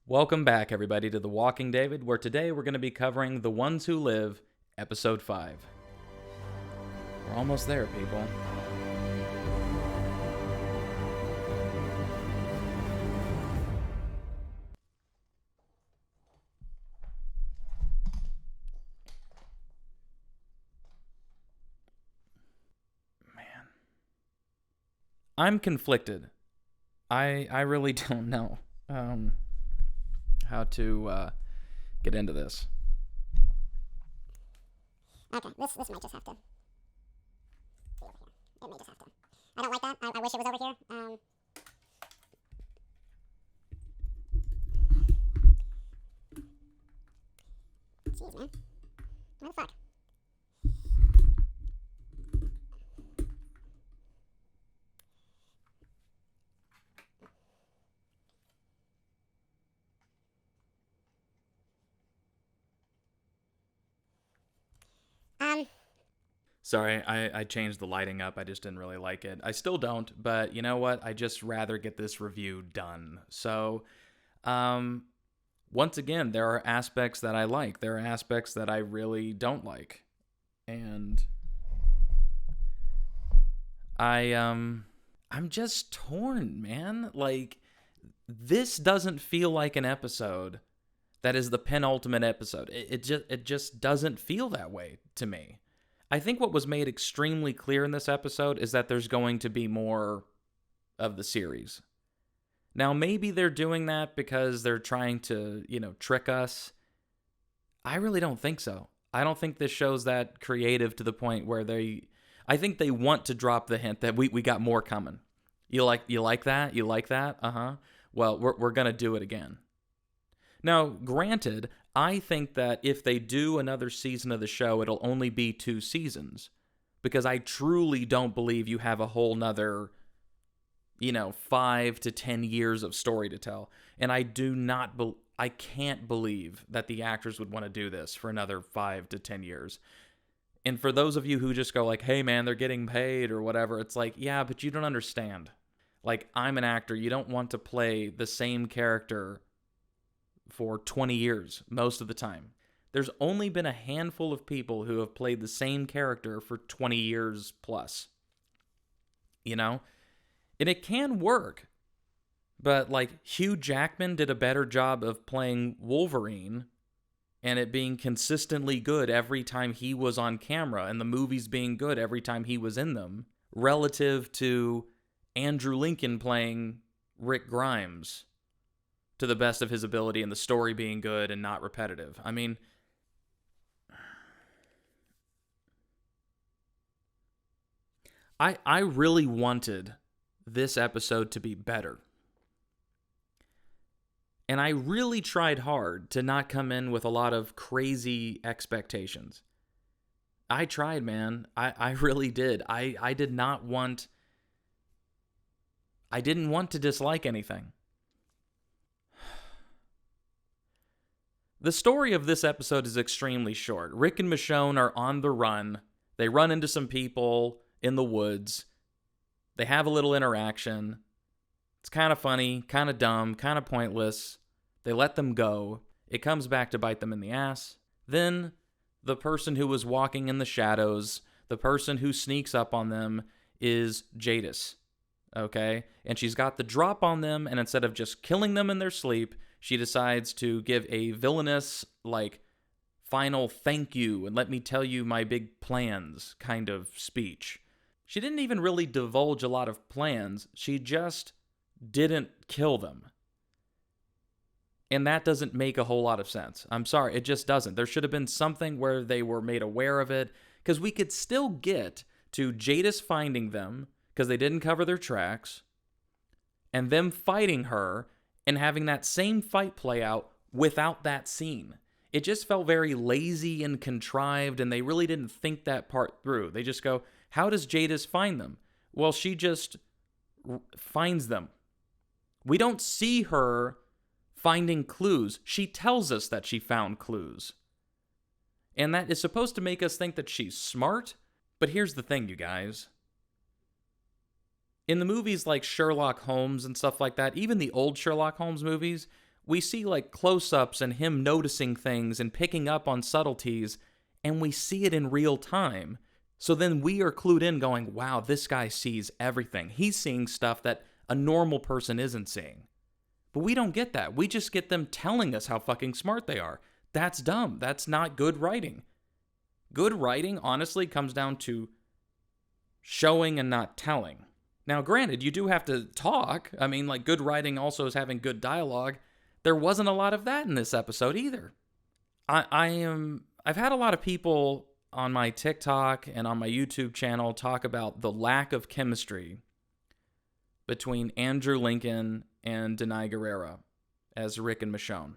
Welcome back, everybody, to The Walking David, where today we're going to be covering The Ones Who Live, Episode 5. We're almost there, people. Man. I'm conflicted. I really don't know how to get into this. Okay, this might just have to be over here. It may just have to. I don't like that. I wish it was over here. Jeez, man. Where the fuck? Sorry, I changed the lighting up. I just didn't really like it. I still don't, but you know what? I just rather get this review done. So, once again, there are aspects that I like. There are aspects that I really don't like. And I'm just torn, man. Like, this doesn't feel like an episode that is the penultimate episode. It just doesn't feel that way to me. I think what was made extremely clear in this episode is that there's going to be more of the series. Now, maybe they're doing that because they're trying to, trick us. I really don't think so. I don't think this show's that creative to the point where I think they want to drop the hint that we got more coming. You like that? You like that? Uh-huh. Well, we're going to do it again. Now, granted, I think that if they do another season of the show, it'll only be 2 seasons. Because I truly don't believe you have a whole nother, 5 to 10 years of story to tell. And I can't believe that the actors would want to do this for another 5 to 10 years. And for those of you who just go like, hey man, they're getting paid or whatever, it's like, yeah, but you don't understand. Like, I'm an actor. You don't want to play the same character for 20 years most of the time. There's only been a handful of people who have played the same character for 20 years plus. And it can work. But like Hugh Jackman did a better job of playing Wolverine and it being consistently good every time he was on camera and the movies being good every time he was in them, relative to Andrew Lincoln playing Rick Grimes to the best of his ability and the story being good and not repetitive. I mean, I really wanted this episode to be better. And I really tried hard to not come in with a lot of crazy expectations. I tried, man. I really did. I didn't want to dislike anything. The story of this episode is extremely short. Rick and Michonne are on the run. They run into some people in the woods. They have a little interaction. It's kind of funny, kind of dumb, kind of pointless. They let them go. It comes back to bite them in the ass. Then the person who was walking in the shadows, the person who sneaks up on them is Jadis. Okay? And she's got the drop on them, and instead of just killing them in their sleep, she decides to give a villainous, final thank you and let me tell you my big plans kind of speech. She didn't even really divulge a lot of plans. She just didn't kill them. And that doesn't make a whole lot of sense. I'm sorry, it just doesn't. There should have been something where they were made aware of it, because we could still get to Jadis finding them, because they didn't cover their tracks, and them fighting her, and having that same fight play out without that scene. It just felt very lazy and contrived, and they really didn't think that part through. They just go, how does Jadis find them? Well, she just finds them. We don't see her finding clues. She tells us that she found clues. And that is supposed to make us think that she's smart. But here's the thing, you guys. In the movies like Sherlock Holmes and stuff like that, even the old Sherlock Holmes movies, We see like close-ups and him noticing things and picking up on subtleties, and we see it in real time. So then we are clued in going, wow, this guy sees everything. He's seeing stuff that a normal person isn't seeing. But we don't get that. We just get them telling us how fucking smart they are. That's dumb. That's not good writing. Good writing, honestly, comes down to showing and not telling. Now, granted, you do have to talk. I mean, like, good writing also is having good dialogue. There wasn't a lot of that in this episode either. I've had a lot of people on my TikTok and on my YouTube channel talk about the lack of chemistry between Andrew Lincoln and Denai Guerrera as Rick and Michonne.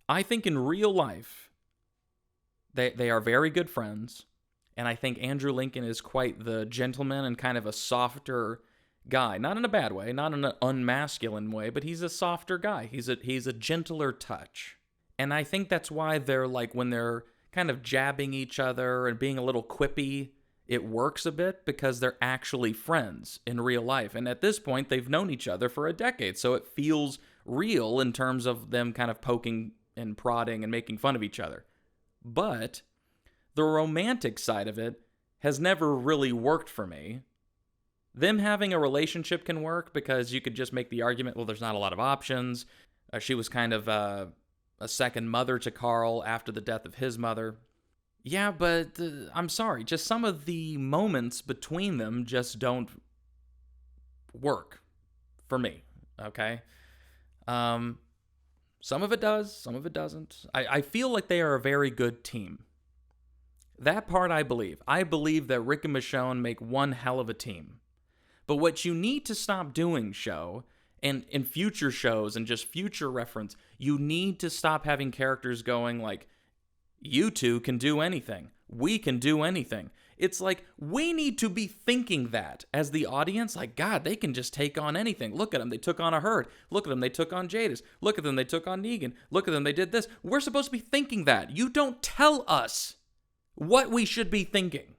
I think in real life, they are very good friends, and I think Andrew Lincoln is quite the gentleman and kind of a softer guy. Not in a bad way, not in an unmasculine way, but he's a softer guy. He's a gentler touch. And I think that's why they're like, when they're kind of jabbing each other and being a little quippy, it works a bit because they're actually friends in real life. And at this point, they've known each other for a decade, so it feels real in terms of them kind of poking and prodding and making fun of each other. But the romantic side of it has never really worked for me. Them having a relationship can work because you could just make the argument, well, there's not a lot of options. She was kind of a second mother to Carl after the death of his mother. Yeah, but I'm sorry, just some of the moments between them just don't work for me, okay? Some of it does, some of it doesn't. I feel like they are a very good team. That part I believe. I believe that Rick and Michonne make one hell of a team. But what you need to stop doing, show, and in future shows and just future reference, you need to stop having characters going like, you two can do anything. We can do anything. It's like, we need to be thinking that as the audience, like, God, they can just take on anything. Look at them, they took on a herd. Look at them, they took on Jadis. Look at them, they took on Negan. Look at them, they did this. We're supposed to be thinking that. You don't tell us what we should be thinking.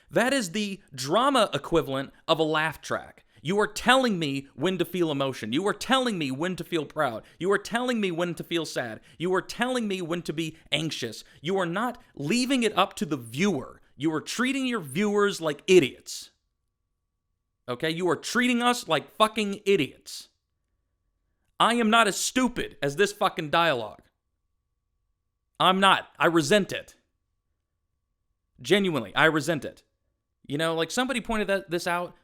That is the drama equivalent of a laugh track. You are telling me when to feel emotion. You are telling me when to feel proud. You are telling me when to feel sad. You are telling me when to be anxious. You are not leaving it up to the viewer. You are treating your viewers like idiots. Okay? You are treating us like fucking idiots. I am not as stupid as this fucking dialogue. I'm not. I resent it. Genuinely, I resent it. You know, like somebody pointed this out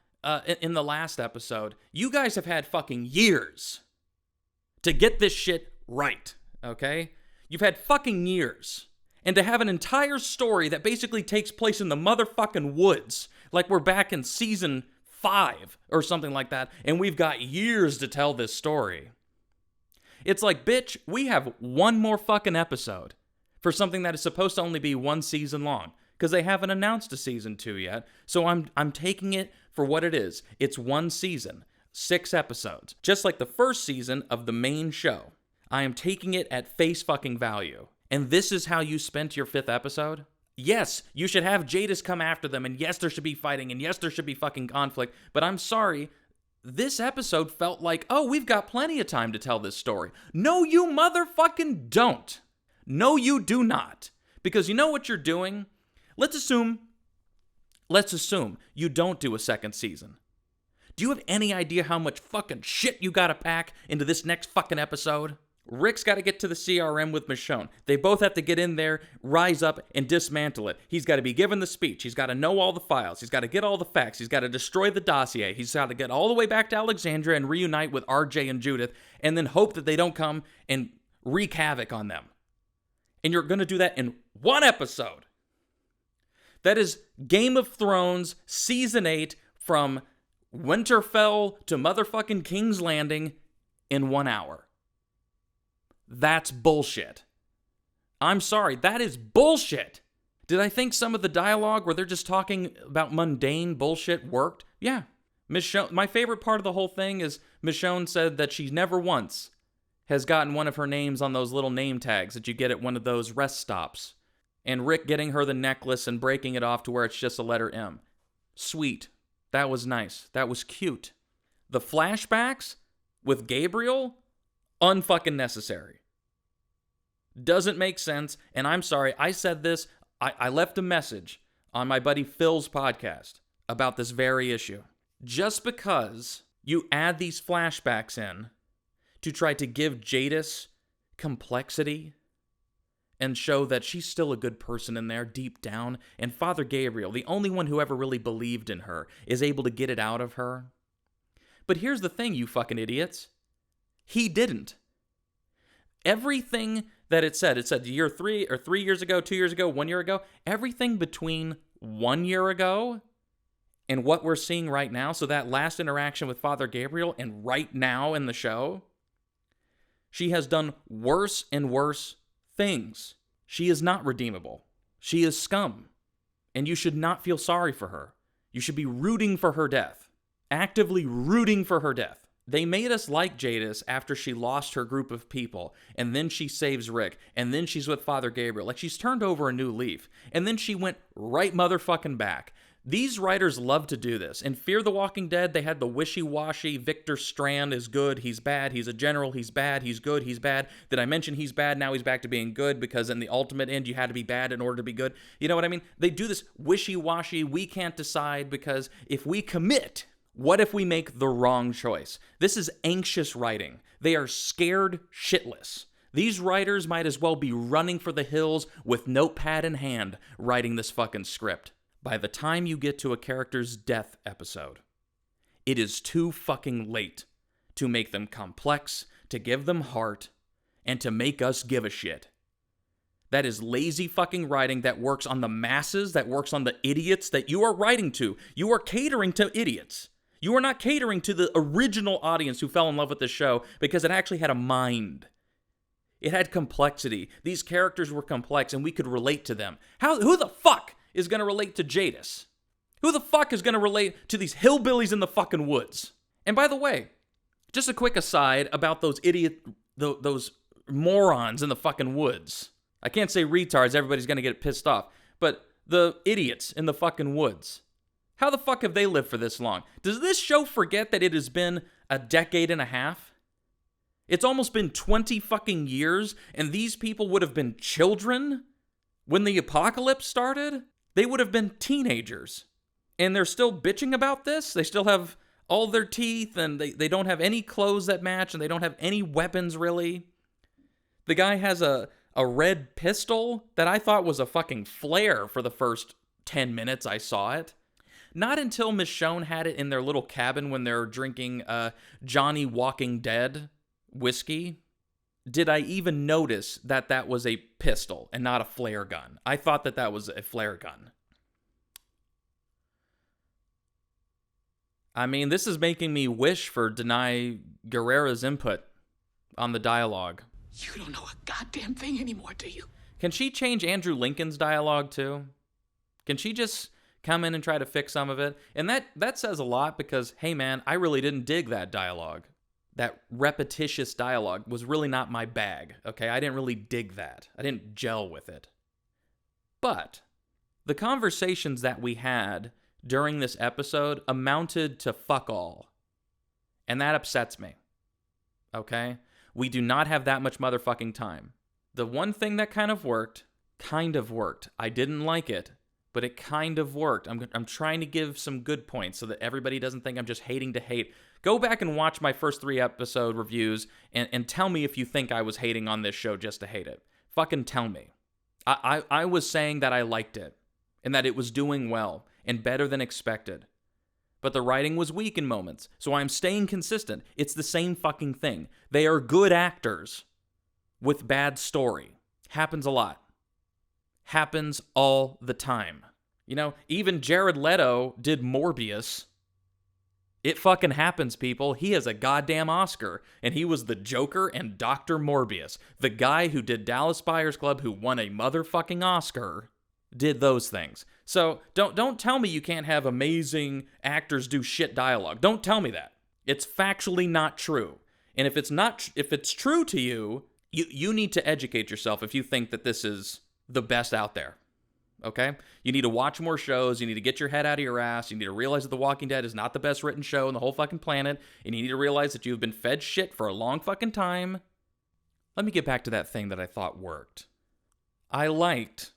in the last episode. You guys have had fucking years to get this shit right, okay? You've had fucking years. And to have an entire story that basically takes place in the motherfucking woods, like we're back in season 5 or something like that, and we've got years to tell this story. It's like, bitch, we have one more fucking episode for something that is supposed to only be one season long. Because they haven't announced a season 2 yet. So I'm taking it for what it is. It's one season, 6 episodes. Just like the first season of the main show. I am taking it at face fucking value. And this is how you spent your 5th episode? Yes, you should have Jadis come after them. And yes, there should be fighting. And yes, there should be fucking conflict. But I'm sorry, this episode felt like, oh, we've got plenty of time to tell this story. No, you motherfucking don't. No, you do not. Because you know what you're doing? Let's assume you don't do a second season. Do you have any idea how much fucking shit you gotta pack into this next fucking episode? Rick's gotta get to the CRM with Michonne. They both have to get in there, rise up, and dismantle it. He's gotta be given the speech. He's gotta know all the files. He's gotta get all the facts. He's gotta destroy the dossier. He's gotta get all the way back to Alexandria and reunite with RJ and Judith, and then hope that they don't come and wreak havoc on them. And you're gonna do that in one episode. That is Game of Thrones Season 8 from Winterfell to motherfucking King's Landing in 1 hour. That's bullshit. I'm sorry, that is bullshit. Did I think some of the dialogue where they're just talking about mundane bullshit worked? Yeah. Michonne, my favorite part of the whole thing is Michonne said that she never once has gotten one of her names on those little name tags that you get at one of those rest stops. And Rick getting her the necklace and breaking it off to where it's just a letter M. Sweet. That was nice. That was cute. The flashbacks with Gabriel? unfucking necessary. Doesn't make sense, and I'm sorry, I said this, I left a message on my buddy Phil's podcast about this very issue. Just because you add these flashbacks in to try to give Jadis complexity and show that she's still a good person in there deep down, and Father Gabriel, the only one who ever really believed in her, is able to get it out of her. But here's the thing, you fucking idiots. He didn't. Everything that it said year 3 or 3 years ago, 2 years ago, 1 year ago, everything between 1 year ago and what we're seeing right now, so that last interaction with Father Gabriel and right now in the show, she has done worse and worse things. She is not redeemable. She is scum. And you should not feel sorry for her. You should be rooting for her death. Actively rooting for her death. They made us like Jadis after she lost her group of people, and then she saves Rick, and then she's with Father Gabriel. Like, she's turned over a new leaf, and then she went right motherfucking back. These writers love to do this. In Fear the Walking Dead, they had the wishy-washy, Victor Strand is good, he's bad, he's a general, he's bad, he's good, he's bad. Did I mention he's bad? Now he's back to being good, because in the ultimate end, you had to be bad in order to be good. You know what I mean? They do this wishy-washy, we can't decide, because if we commit, what if we make the wrong choice? This is anxious writing. They are scared shitless. These writers might as well be running for the hills with notepad in hand, writing this fucking script. By the time you get to a character's death episode, it is too fucking late to make them complex, to give them heart, and to make us give a shit. That is lazy fucking writing that works on the masses, that works on the idiots that you are writing to. You are catering to idiots. You are not catering to the original audience who fell in love with this show because it actually had a mind. It had complexity. These characters were complex and we could relate to them. Who the fuck is going to relate to Jadis? Who the fuck is going to relate to these hillbillies in the fucking woods? And by the way, just a quick aside about those those morons in the fucking woods. I can't say retards, everybody's going to get pissed off. But the idiots in the fucking woods. How the fuck have they lived for this long? Does this show forget that it has been a decade and a half? It's almost been 20 fucking years, and these people would have been children when the apocalypse started? They would have been teenagers. And they're still bitching about this? They still have all their teeth, and they don't have any clothes that match, and they don't have any weapons, really. The guy has a red pistol that I thought was a fucking flare for the first 10 minutes I saw it. Not until Michonne had it in their little cabin when they're drinking Johnny Walking Dead whiskey did I even notice that that was a pistol and not a flare gun. I thought that that was a flare gun. I mean, this is making me wish for Denai Guerrera's input on the dialogue. You don't know a goddamn thing anymore, do you? Can she change Andrew Lincoln's dialogue too? Can she just come in and try to fix some of it? And that says a lot because, hey man, I really didn't dig that dialogue. That repetitious dialogue was really not my bag, okay? I didn't really dig that. I didn't gel with it. But the conversations that we had during this episode amounted to fuck all. And that upsets me, okay? We do not have that much motherfucking time. The one thing that kind of worked. I didn't like it, but it kind of worked. I'm trying to give some good points so that everybody doesn't think I'm just hating to hate. Go back and watch my first 3 episode reviews and tell me if you think I was hating on this show just to hate it. Fucking tell me. I was saying that I liked it and that it was doing well and better than expected. But the writing was weak in moments, so I'm staying consistent. It's the same fucking thing. They are good actors with bad story. Happens a lot. Happens all the time. You know, even Jared Leto did Morbius. It fucking happens, people. He has a goddamn Oscar, and he was the Joker and Dr. Morbius. The guy who did Dallas Buyers Club, who won a motherfucking Oscar, did those things. So don't tell me you can't have amazing actors do shit dialogue. Don't tell me that. It's factually not true. And if it's true to you, you need to educate yourself if you think that this is the best out there. Okay? You need to watch more shows. You need to get your head out of your ass. You need to realize that The Walking Dead is not the best written show on the whole fucking planet. And you need to realize that you've been fed shit for a long fucking time. let me get back to that thing that I thought worked. I liked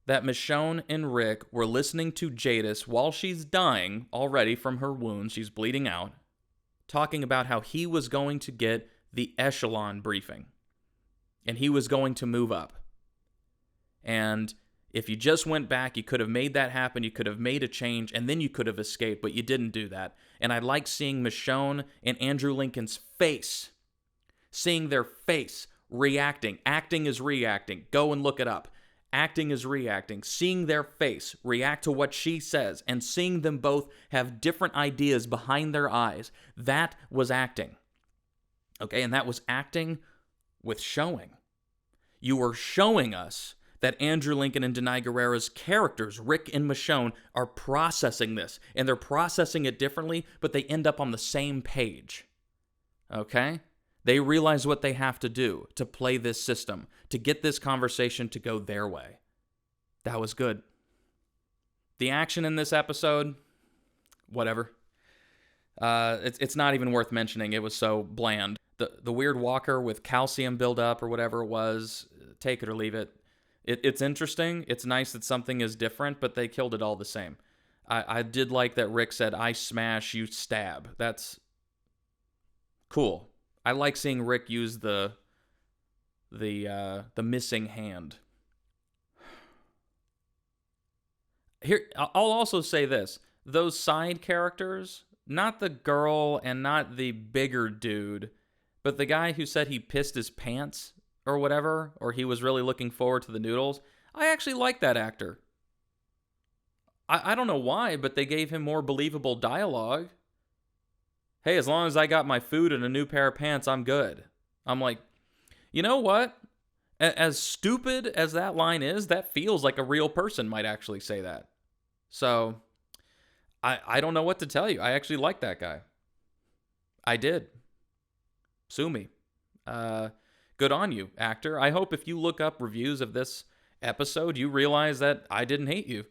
that Michonne and Rick were listening to Jadis while she's dying already from her wounds, she's bleeding out, talking about how he was going to get the echelon briefing. And he was going to move up. And if you just went back, you could have made that happen. You could have made a change, and then you could have escaped, but you didn't do that. And I like seeing Michonne and Andrew Lincoln's face, seeing their face reacting. Acting is reacting. Go and look it up. Acting is reacting. Seeing their face react to what she says, and seeing them both have different ideas behind their eyes. That was acting. Okay, and that was acting with showing. You were showing us that Andrew Lincoln and Denai Guerrera's characters, Rick and Michonne, are processing this. And they're processing it differently, but they end up on the same page. Okay? They realize what they have to do to play this system, to get this conversation to go their way. That was good. The action in this episode, whatever. It's not even worth mentioning. It was so bland. The weird walker with calcium buildup or whatever it was, take it or leave it. It's interesting. It's nice that something is different, but they killed it all the same. I did like that Rick said, "I smash, you stab." That's cool. I like seeing Rick use the missing hand. Here, I'll also say this. Those side characters, not the girl and not the bigger dude, but the guy who said he pissed his pants or whatever, or he was really looking forward to the noodles, I actually like that actor. I don't know why, but they gave him more believable dialogue. Hey, as long as I got my food and a new pair of pants, I'm good. I'm like, you know what? As stupid as that line is, that feels like a real person might actually say that. So, I don't know what to tell you. I actually like that guy. I did. Sue me. Good on you, actor. I hope if you look up reviews of this episode, you realize that I didn't hate you.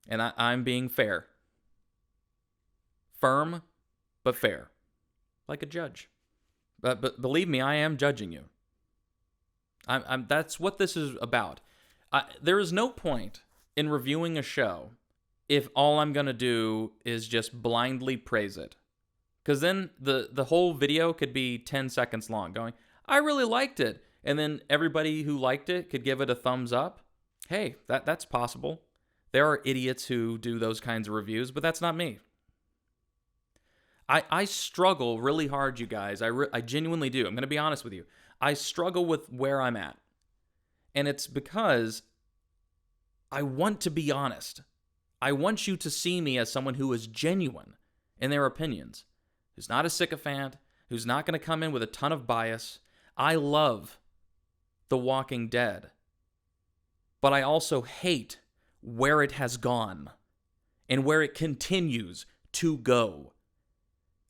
And I'm being fair. Firm, but fair. Like a judge. But believe me, I am judging you. That's what this is about. There is no point in reviewing a show if all I'm going to do is just blindly praise it. Because then the whole video could be 10 seconds long going, I really liked it. And then everybody who liked it could give it a thumbs up. Hey, that's possible. There are idiots who do those kinds of reviews, but that's not me. I struggle really hard, you guys. I genuinely do. I'm going to be honest with you. I struggle with where I'm at. And it's because I want to be honest. I want you to see me as someone who is genuine in their opinions. Who's not a sycophant, who's not going to come in with a ton of bias. I love The Walking Dead, but I also hate where it has gone and where it continues to go.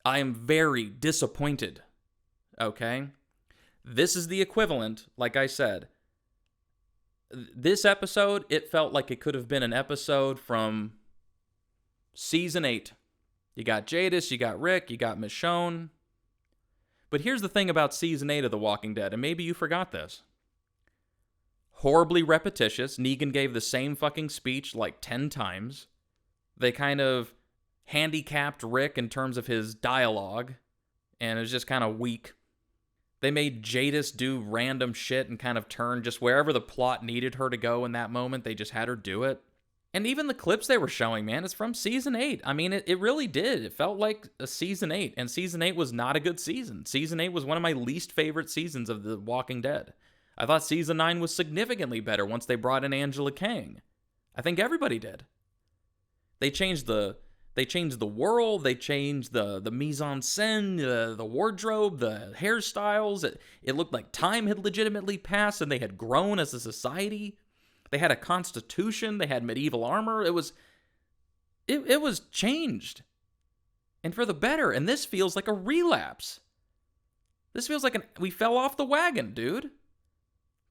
I am very disappointed, okay? This is the equivalent, like I said. This episode, it felt like it could have been an episode from season 8. You got Jadis, you got Rick, you got Michonne. But here's the thing about season 8 of The Walking Dead, and maybe you forgot this. Horribly repetitious. Negan gave the same fucking speech like 10 times. They kind of handicapped Rick in terms of his dialogue, and it was just kind of weak. They made Jadis do random shit and kind of turn just wherever the plot needed her to go in that moment. They just had her do it. And even the clips they were showing, man, it's from season 8. I mean, it really did. It felt like a season 8. And season 8 was not a good season. Season 8 was one of my least favorite seasons of The Walking Dead. I thought season 9 was significantly better once they brought in Angela Kang. I think everybody did. They changed the world. They changed the mise-en-scène, the wardrobe, the hairstyles. It looked like time had legitimately passed and they had grown as a society. They had a constitution. They had medieval armor. It was changed. And for the better. And this feels like a relapse. This feels like we fell off the wagon, dude.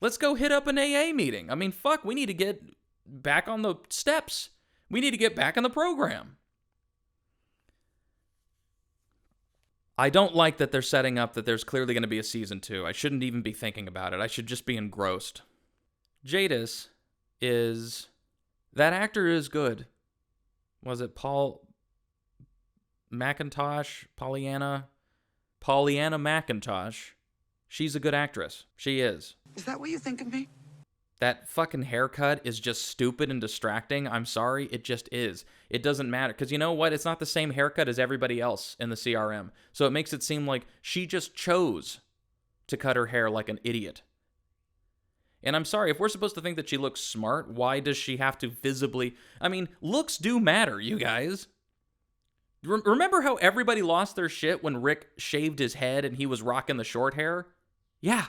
Let's go hit up an AA meeting. I mean, fuck, we need to get back on the steps. We need to get back on the program. I don't like that they're setting up that there's clearly going to be a season 2. I shouldn't even be thinking about it. I should just be engrossed. Jadis is... That actor is good. Was it Paul McIntosh? Pollyanna McIntosh. She's a good actress. She is. Is that what you think of me? That fucking haircut is just stupid and distracting. I'm sorry, it just is. It doesn't matter. Because you know what? It's not the same haircut as everybody else in the CRM. So it makes it seem like she just chose to cut her hair like an idiot. And I'm sorry, if we're supposed to think that she looks smart, why does she have to visibly... I mean, looks do matter, you guys. Remember how everybody lost their shit when Rick shaved his head and he was rocking the short hair? Yeah.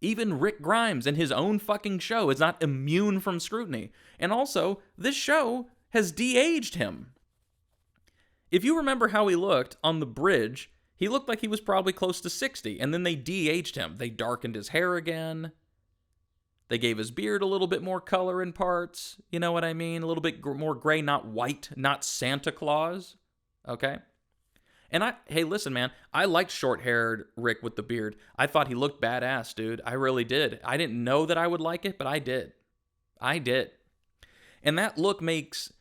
Even Rick Grimes in his own fucking show is not immune from scrutiny. And also, this show has de-aged him. If you remember how he looked on the bridge, he looked like he was probably close to 60, and then they de-aged him. They darkened his hair again. They gave his beard a little bit more color in parts. You know what I mean? A little bit more gray, not white, not Santa Claus. Okay? And hey, listen, man, I liked short-haired Rick with the beard. I thought he looked badass, dude. I really did. I didn't know that I would like it, but I did. I did. And that look makes...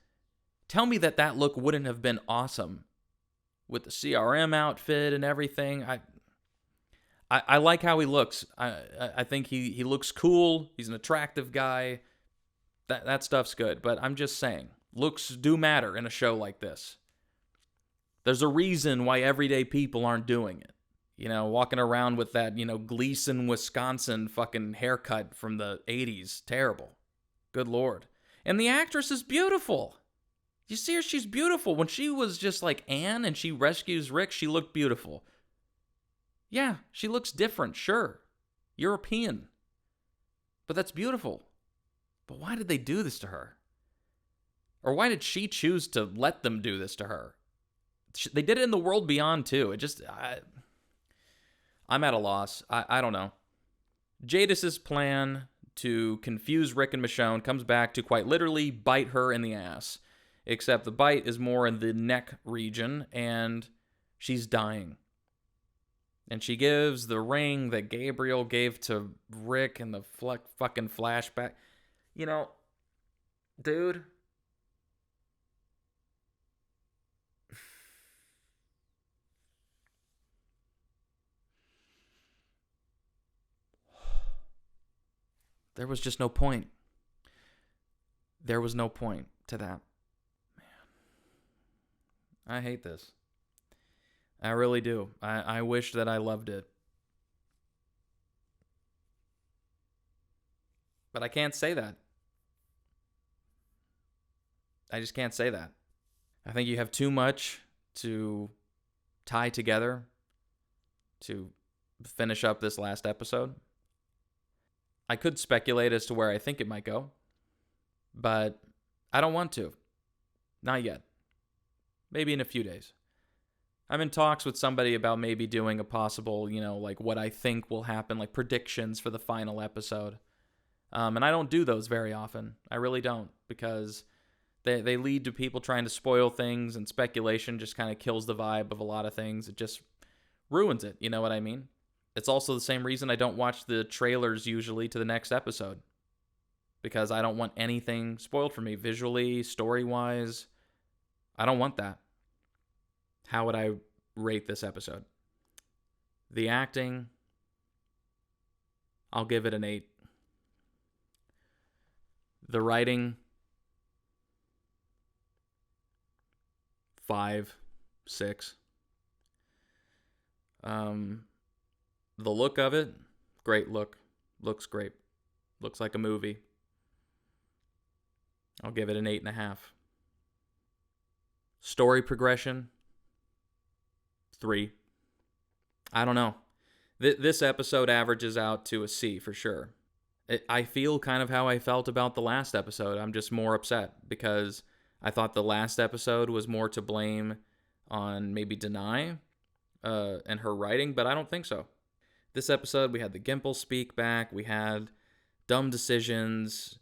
Tell me that look wouldn't have been awesome with the CRM outfit and everything. I like how he looks. I think he looks cool. He's an attractive guy. That stuff's good. But I'm just saying, looks do matter in a show like this. There's a reason why everyday people aren't doing it. You know, walking around with that, Gleason, Wisconsin fucking haircut from the 80s. Terrible. Good Lord. And the actress is beautiful. You see her? She's beautiful. When she was just like Anne and she rescues Rick, she looked beautiful. Yeah, she looks different, sure. European. But that's beautiful. But why did they do this to her? Or why did she choose to let them do this to her? They did it in The World Beyond, too. I'm at a loss. I don't know. Jadis's plan to confuse Rick and Michonne comes back to quite literally bite her in the ass. Except the bite is more in the neck region, and she's dying. And she gives the ring that Gabriel gave to Rick in the fucking flashback. Dude... There was just no point. There was no point to that. Man. I hate this. I really do. I wish that I loved it. But I can't say that. I just can't say that. I think you have too much to tie together to finish up this last episode. I could speculate as to where I think it might go, but I don't want to. Not yet. Maybe in a few days. I'm in talks with somebody about maybe doing a possible, like what I think will happen, like predictions for the final episode. And I don't do those very often. I really don't, because they lead to people trying to spoil things, and speculation just kind of kills the vibe of a lot of things. It just ruins it, you know what I mean? It's also the same reason I don't watch the trailers usually to the next episode. Because I don't want anything spoiled for me visually, story-wise. I don't want that. How would I rate this episode? The acting, I'll give it an 8. The writing, 5, 6. The look of it, great look. Looks great. Looks like a movie. I'll give it an 8.5. Story progression, 3. I don't know. This episode averages out to a C for sure. I feel kind of how I felt about the last episode. I'm just more upset because I thought the last episode was more to blame on maybe Denai and her writing, but I don't think so. This episode, we had the Gimple speak back. We had dumb decisions,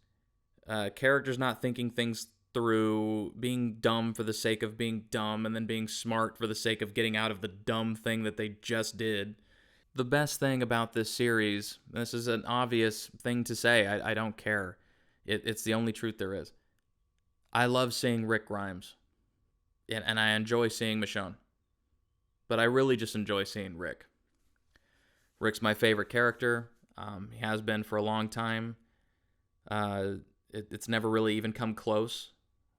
characters not thinking things through being dumb for the sake of being dumb and then being smart for the sake of getting out of the dumb thing that they just did. The best thing about this series, this is an obvious thing to say, I don't care. It's the only truth there is. I love seeing Rick Grimes, and I enjoy seeing Michonne. But I really just enjoy seeing Rick. Rick's my favorite character. He has been for a long time. It's never really even come close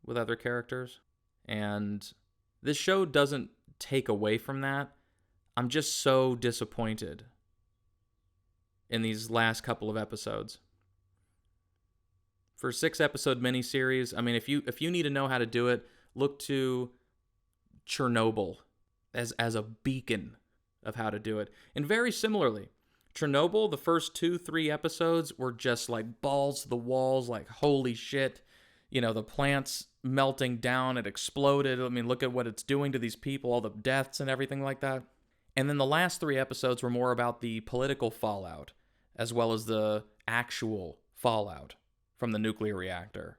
with other characters. And this show doesn't take away from that. I'm just so disappointed in these last couple of episodes. For a 6-episode miniseries, I mean, if you need to know how to do it, look to Chernobyl as a beacon of how to do it. And very similarly, Chernobyl, the first 2-3 episodes were just like balls to the walls, like holy shit. You know, the plant's melting down, it exploded. I mean, look at what it's doing to these people, all the deaths and everything like that. And then the last 3 episodes were more about the political fallout, as well as the actual fallout from the nuclear reactor.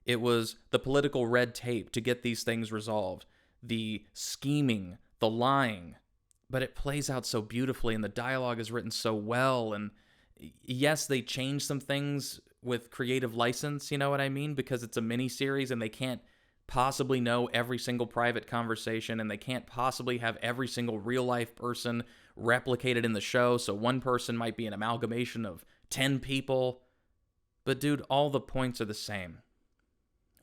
It was the political red tape to get these things resolved, the scheming, the lying, but it plays out so beautifully and the dialogue is written so well. And yes, they changed some things with creative license, you know what I mean? Because it's a mini series and they can't possibly know every single private conversation and they can't possibly have every single real life person replicated in the show. So one person might be an amalgamation of 10 people. But dude, all the points are the same.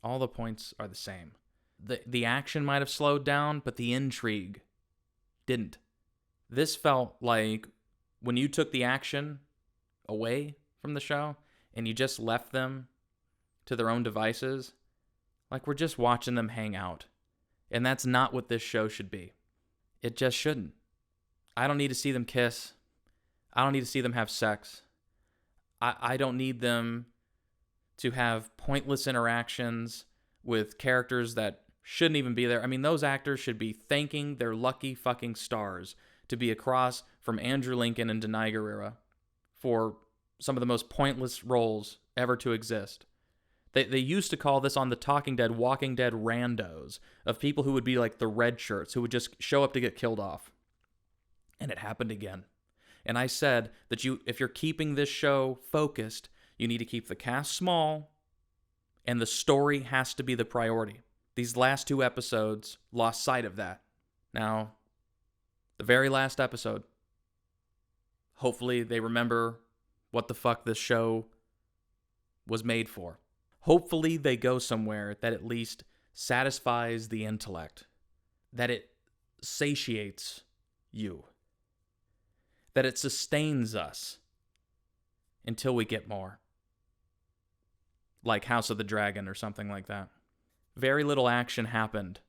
All the points are the same. The action might have slowed down, but the intrigue didn't. This felt like when you took the action away from the show and you just left them to their own devices, like we're just watching them hang out. And that's not what this show should be. It just shouldn't. I don't need to see them kiss. I don't need to see them have sex. I don't need them to have pointless interactions with characters that shouldn't even be there. I mean, those actors should be thanking their lucky fucking stars to be across from Andrew Lincoln and Denai Guerrera for some of the most pointless roles ever to exist. They used to call this on The Talking Dead, Walking Dead randos, of people who would be like the red shirts, who would just show up to get killed off. And it happened again. And I said that if you're keeping this show focused, you need to keep the cast small, and the story has to be the priority. These last 2 episodes lost sight of that. Now, the very last episode, hopefully they remember what the fuck this show was made for. Hopefully they go somewhere that at least satisfies the intellect, that it satiates you, that it sustains us until we get more. Like House of the Dragon or something like that. Very little action happened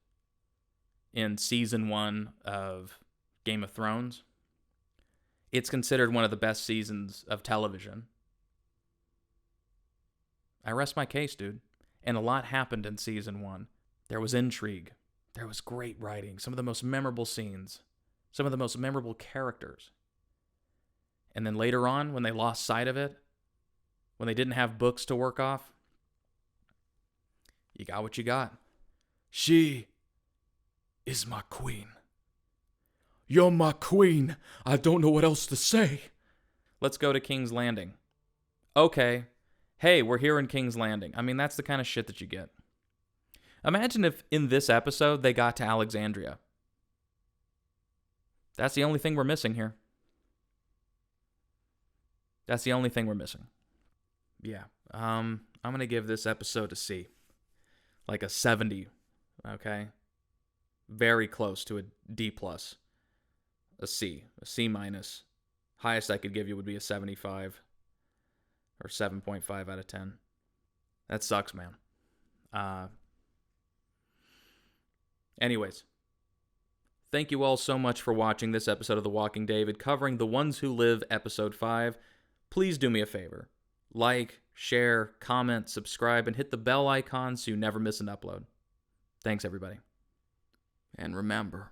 in season 1 of Game of Thrones. It's considered one of the best seasons of television. I rest my case, dude. And a lot happened in season 1. There was intrigue. There was great writing. Some of the most memorable scenes. Some of the most memorable characters. And then later on, when they lost sight of it, when they didn't have books to work off, you got what you got. She is my queen. You're my queen. I don't know what else to say. Let's go to King's Landing. Okay. Hey, we're here in King's Landing. I mean, that's the kind of shit that you get. Imagine if in this episode they got to Alexandria. That's the only thing we're missing here. That's the only thing we're missing. Yeah. I'm going to give this episode a C. Like a 70, okay? Very close to a D+. A C minus. Highest I could give you would be a 75 or 7.5 out of 10. That sucks, man. Anyways, thank you all so much for watching this episode of The Walking David, covering The Ones Who Live, Episode 5. Please do me a favor. Like, share, comment, subscribe, and hit the bell icon so you never miss an upload. Thanks, everybody. And remember,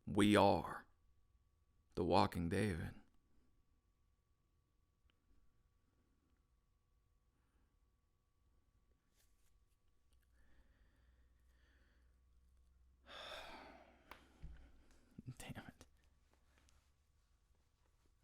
we are The Walking David.